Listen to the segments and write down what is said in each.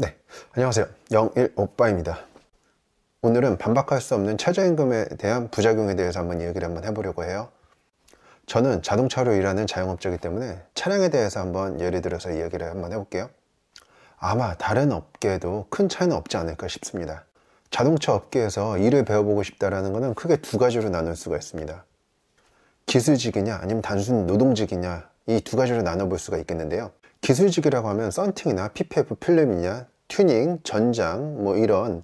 네, 안녕하세요. 영일오빠입니다. 오늘은 반박할 수 없는 최저임금에 대한 부작용에 대해서 얘기를 해보려고 해요. 저는 자동차로 일하는 자영업자이기 때문에 차량에 대해서 예를 들어서 이야기를 해볼게요. 아마 다른 업계에도 큰 차이는 없지 않을까 싶습니다. 자동차 업계에서 일을 배워보고 싶다는 것은 크게 두 가지로 나눌 수가 있습니다. 기술직이냐 아니면 단순 노동직이냐, 이 두 가지로 나눠볼 수가 있겠는데요. 기술직이라고 하면 썬팅이나 PPF 필름이냐, 튜닝, 전장, 이런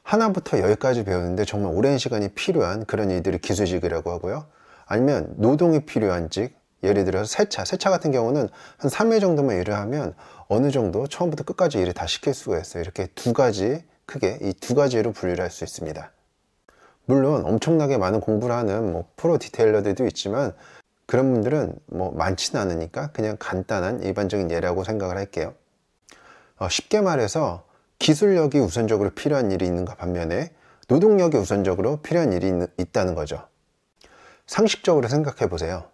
하나부터 열까지 배우는데 정말 오랜 시간이 필요한 그런 일들을 기술직이라고 하고요. 아니면 노동이 필요한 직, 예를 들어서 세차 같은 경우는 한 3일 정도만 일을 하면 어느 정도 처음부터 끝까지 일을 다 시킬 수가 있어요. 이렇게 두 가지, 크게 이 두 가지로 분류를 할 수 있습니다. 물론 엄청나게 많은 공부를 하는 프로 디테일러들도 있지만 그런 분들은 많지는 않으니까 그냥 간단한 일반적인 예라고 생각을 할게요. 쉽게 말해서 기술력이 우선적으로 필요한 일이 있는가 반면에 노동력이 우선적으로 필요한 일이 있다는 거죠. 상식적으로 생각해 보세요.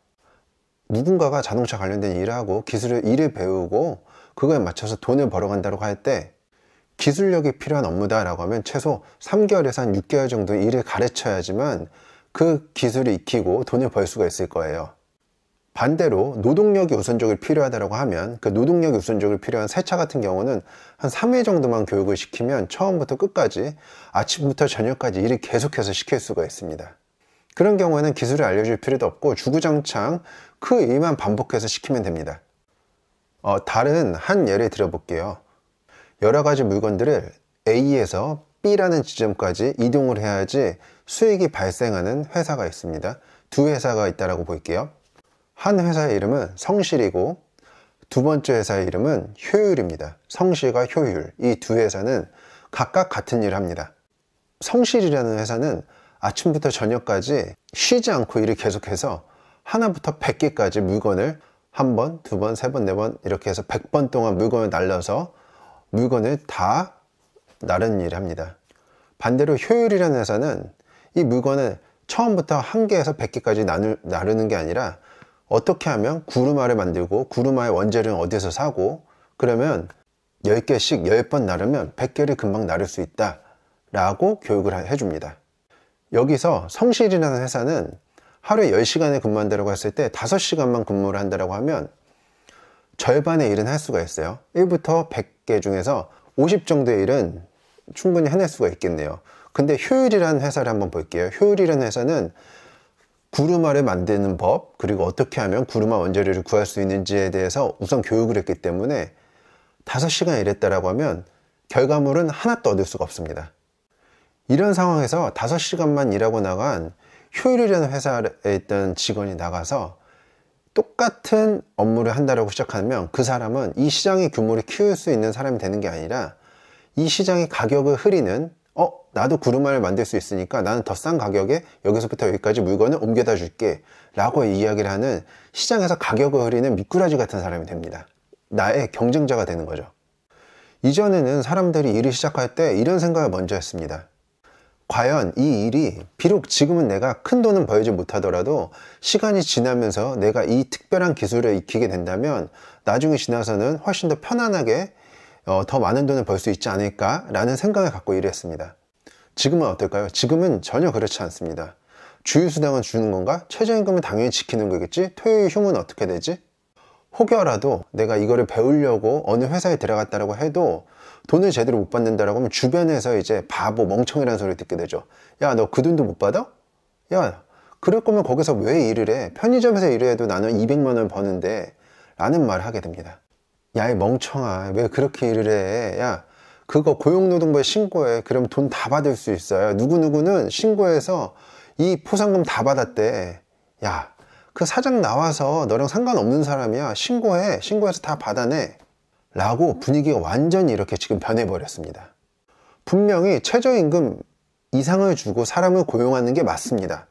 누군가가 자동차 관련된 일을 하고 일을 배우고 그거에 맞춰서 돈을 벌어간다고 할 때 기술력이 필요한 업무다라고 하면 최소 3개월에서 한 6개월 정도 일을 가르쳐야지만 그 기술을 익히고 돈을 벌 수가 있을 거예요. 반대로 노동력이 우선적으로 필요하다고 하면 그 노동력이 우선적으로 필요한 세차 같은 경우는 한 3일 정도만 교육을 시키면 처음부터 끝까지 아침부터 저녁까지 일을 계속해서 시킬 수가 있습니다. 그런 경우에는 기술을 알려줄 필요도 없고 주구장창 그 일만 반복해서 시키면 됩니다. 다른 한 예를 들어볼게요. 여러 가지 물건들을 A에서 B라는 지점까지 이동을 해야지 수익이 발생하는 회사가 있습니다. 두 회사가 있다고 볼게요. 한 회사의 이름은 성실이고 두 번째 회사의 이름은 효율입니다. 성실과 효율, 이 두 회사는 각각 같은 일을 합니다. 성실이라는 회사는 아침부터 저녁까지 쉬지 않고 일을 계속해서 하나부터 100개까지 물건을 한 번, 두 번, 세 번, 네 번 이렇게 해서 100번 동안 물건을 날려서 물건을 다 나르는 일을 합니다. 반대로 효율이라는 회사는 이 물건을 처음부터 1개에서 100개까지 나르는 게 아니라 어떻게 하면 구루마를 만들고 구루마의 원재료는 어디서 사고 그러면 10개씩 10번 나르면 100개를 금방 나를 수 있다 라고 교육을 해줍니다. 여기서 성실이라는 회사는 하루에 10시간을 근무한다고 했을 때 5시간만 근무를 한다고 하면 절반의 일은 할 수가 있어요. 1부터 100개 중에서 50 정도의 일은 충분히 해낼 수가 있겠네요. 근데 효율이라는 회사를 한번 볼게요. 효율이라는 회사는 구루마를 만드는 법, 그리고 어떻게 하면 구루마 원재료를 구할 수 있는지에 대해서 우선 교육을 했기 때문에 5시간 일했다라고 하면 결과물은 하나도 얻을 수가 없습니다. 이런 상황에서 5시간만 일하고 나간 효율이라는 회사에 있던 직원이 나가서 똑같은 업무를 한다고 시작하면 그 사람은 이 시장의 규모를 키울 수 있는 사람이 되는 게 아니라 이 시장의 가격을 흐리는 나도 구루마를 만들 수 있으니까 나는 더 싼 가격에 여기서부터 여기까지 물건을 옮겨다 줄게 라고 이야기를 하는 시장에서 가격을 흐리는 미꾸라지 같은 사람이 됩니다. 나의 경쟁자가 되는 거죠. 이전에는 사람들이 일을 시작할 때 이런 생각을 먼저 했습니다. 과연 이 일이 비록 지금은 내가 큰 돈은 벌지 못하더라도 시간이 지나면서 내가 이 특별한 기술을 익히게 된다면 나중에 지나서는 훨씬 더 편안하게 더 많은 돈을 벌 수 있지 않을까 라는 생각을 갖고 일을 했습니다. 지금은 어떨까요? 지금은 전혀 그렇지 않습니다. 주휴수당은 주는 건가? 최저임금은 당연히 지키는 거겠지? 토요일 휴무는 어떻게 되지? 혹여라도 내가 이거를 배우려고 어느 회사에 들어갔다고 해도 돈을 제대로 못 받는다고 하면 주변에서 이제 바보, 멍청이라는 소리를 듣게 되죠. 야, 너 그 돈도 못 받아? 야, 그럴 거면 거기서 왜 일을 해? 편의점에서 일을 해도 나는 200만 원 버는데 라는 말을 하게 됩니다. 야, 이 멍청아, 왜 그렇게 일을 해? 야, 그거 고용노동부에 신고해. 그럼 돈 다 받을 수 있어요. 누구누구는 신고해서 이 포상금 다 받았대. 야, 그 사장 나와서 너랑 상관없는 사람이야. 신고해. 신고해서 다 받아내. 라고 분위기가 완전히 이렇게 지금 변해버렸습니다. 분명히 최저임금 이상을 주고 사람을 고용하는 게 맞습니다.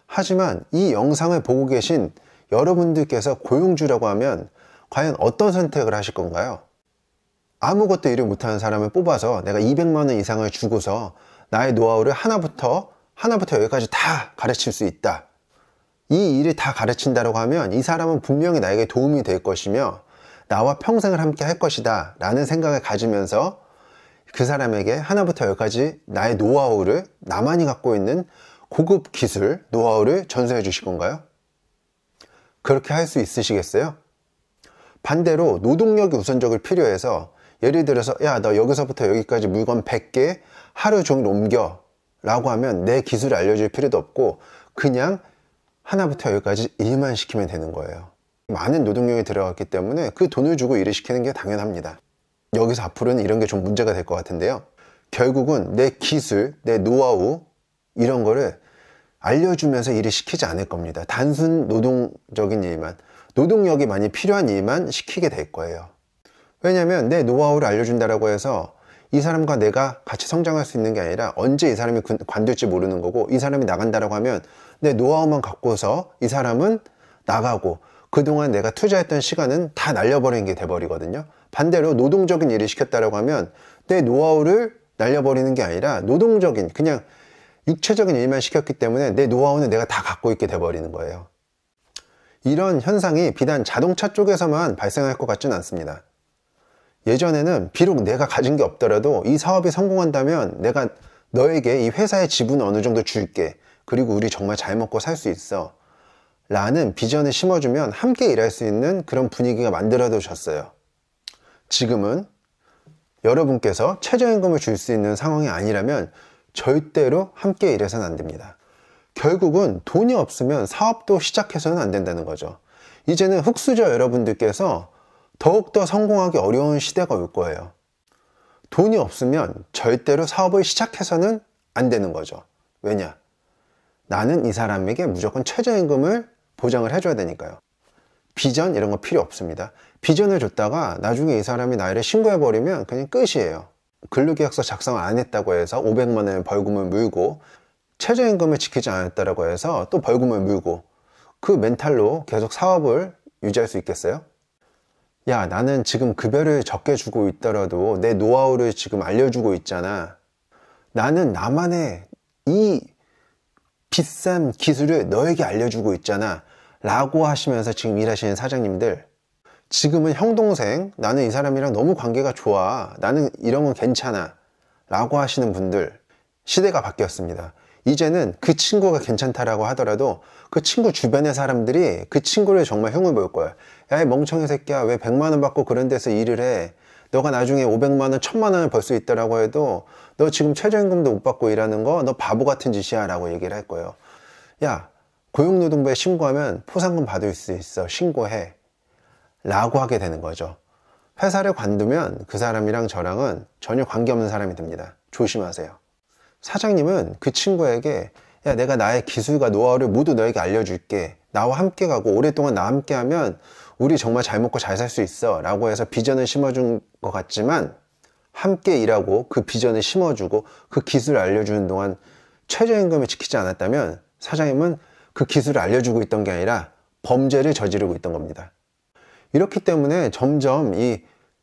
하지만 이 영상을 보고 계신 여러분들께서 고용주라고 하면 과연 어떤 선택을 하실 건가요? 아무것도 일을 못하는 사람을 뽑아서 내가 200만 원 이상을 주고서 나의 노하우를 하나부터 여기까지 다 가르칠 수 있다. 이 일을 다 가르친다고 하면 이 사람은 분명히 나에게 도움이 될 것이며 나와 평생을 함께 할 것이다 라는 생각을 가지면서 그 사람에게 하나부터 열까지 나의 노하우를, 나만이 갖고 있는 고급 기술, 노하우를 전수해 주실 건가요? 그렇게 할 수 있으시겠어요? 반대로 노동력이 우선적으로 필요해서 예를 들어서 야, 너 여기서부터 여기까지 물건 100개 하루 종일 옮겨 라고 하면 내 기술을 알려줄 필요도 없고 그냥 하나부터 열까지 일만 시키면 되는 거예요. 많은 노동력이 들어갔기 때문에 그 돈을 주고 일을 시키는 게 당연합니다. 여기서 앞으로는 이런 게 좀 문제가 될 것 같은데요. 결국은 내 기술, 내 노하우 이런 거를 알려주면서 일을 시키지 않을 겁니다. 단순 노동적인 일만, 노동력이 많이 필요한 일만 시키게 될 거예요. 왜냐하면 내 노하우를 알려준다라고 해서 이 사람과 내가 같이 성장할 수 있는 게 아니라 언제 이 사람이 관둘지 모르는 거고, 이 사람이 나간다라고 하면 내 노하우만 갖고서 이 사람은 나가고 그동안 내가 투자했던 시간은 다 날려버리는 게 돼버리거든요. 반대로 노동적인 일을 시켰다라고 하면 내 노하우를 날려버리는 게 아니라 노동적인 그냥 육체적인 일만 시켰기 때문에 내 노하우는 내가 다 갖고 있게 돼버리는 거예요. 이런 현상이 비단 자동차 쪽에서만 발생할 것 같지는 않습니다. 예전에는 비록 내가 가진 게 없더라도 이 사업이 성공한다면 내가 너에게 이 회사의 지분을 어느 정도 줄게, 그리고 우리 정말 잘 먹고 살 수 있어 라는 비전을 심어주면 함께 일할 수 있는 그런 분위기가 만들어졌어요. 지금은 여러분께서 최저임금을 줄 수 있는 상황이 아니라면 절대로 함께 일해서는 안 됩니다. 결국은 돈이 없으면 사업도 시작해서는 안 된다는 거죠. 이제는 흑수저 여러분들께서 더욱더 성공하기 어려운 시대가 올 거예요. 돈이 없으면 절대로 사업을 시작해서는 안 되는 거죠. 왜냐? 나는 이 사람에게 무조건 최저임금을 보장을 해줘야 되니까요. 비전 이런 거 필요 없습니다. 비전을 줬다가 나중에 이 사람이 나를 신고해버리면 그냥 끝이에요. 근로계약서 작성을 안 했다고 해서 500만 원의 벌금을 물고, 최저임금을 지키지 않았다고 해서 또 벌금을 물고, 그 멘탈로 계속 사업을 유지할 수 있겠어요? 야, 나는 지금 급여를 적게 주고 있더라도 내 노하우를 지금 알려주고 있잖아. 나는 나만의 이 비싼 기술을 너에게 알려주고 있잖아 라고 하시면서 지금 일하시는 사장님들, 지금은 형 동생, 나는 이 사람이랑 너무 관계가 좋아, 나는 이런 건 괜찮아 라고 하시는 분들, 시대가 바뀌었습니다. 이제는 그 친구가 괜찮다라고 하더라도 그 친구 주변의 사람들이 그 친구를 정말 흉을 볼 거야. 야, 이 멍청이 새끼야, 왜 100만 원 받고 그런 데서 일을 해? 너가 나중에 500만 원, 1000만 원을 벌 수 있다라고 해도 너 지금 최저임금도 못 받고 일하는 거 너 바보 같은 짓이야 라고 얘기를 할 거예요. 야, 고용노동부에 신고하면 포상금 받을 수 있어, 신고해 라고 하게 되는 거죠. 회사를 관두면 그 사람이랑 저랑은 전혀 관계없는 사람이 됩니다. 조심하세요. 사장님은 그 친구에게 야, 내가 나의 기술과 노하우를 모두 너에게 알려줄게, 나와 함께 가고 오랫동안 나와 함께 하면 우리 정말 잘 먹고 잘 살 수 있어 라고 해서 비전을 심어준 것 같지만, 함께 일하고 그 비전을 심어주고 그 기술을 알려주는 동안 최저임금을 지키지 않았다면 사장님은 그 기술을 알려주고 있던 게 아니라 범죄를 저지르고 있던 겁니다. 이렇기 때문에 점점 이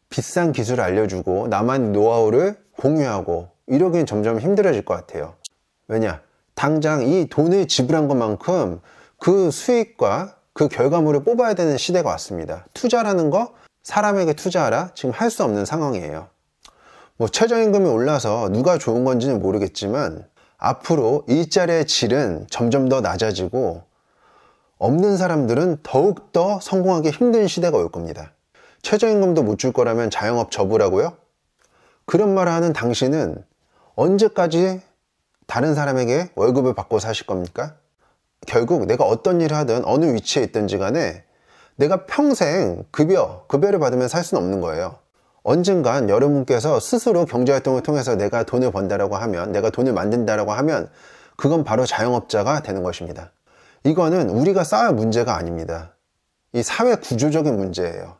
비싼 기술을 알려주고 나만 노하우를 공유하고 이러기엔 점점 힘들어질 것 같아요. 왜냐? 당장 이 돈을 지불한 것만큼 그 수익과 그 결과물을 뽑아야 되는 시대가 왔습니다. 투자라는 거 사람에게 투자하라, 지금 할 수 없는 상황이에요. 뭐 최저임금이 올라서 누가 좋은 건지는 모르겠지만 앞으로 일자리의 질은 점점 더 낮아지고 없는 사람들은 더욱더 성공하기 힘든 시대가 올 겁니다. 최저임금도 못 줄 거라면 자영업 접으라고요? 그런 말을 하는 당신은 언제까지 다른 사람에게 월급을 받고 사실 겁니까? 결국 내가 어떤 일을 하든 어느 위치에 있든지 간에 내가 평생 급여를 받으면 살 수는 없는 거예요. 언젠간 여러분께서 스스로 경제활동을 통해서 내가 돈을 번다라고 하면, 내가 돈을 만든다라고 하면 그건 바로 자영업자가 되는 것입니다. 이거는 우리가 싸울 문제가 아닙니다. 이 사회 구조적인 문제예요.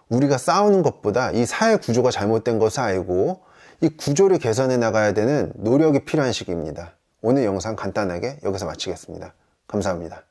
우리가 싸우는 것보다 이 사회 구조가 잘못된 것을 알고 이 구조를 개선해 나가야 되는 노력이 필요한 시기입니다. 오늘 영상 간단하게 여기서 마치겠습니다. 감사합니다.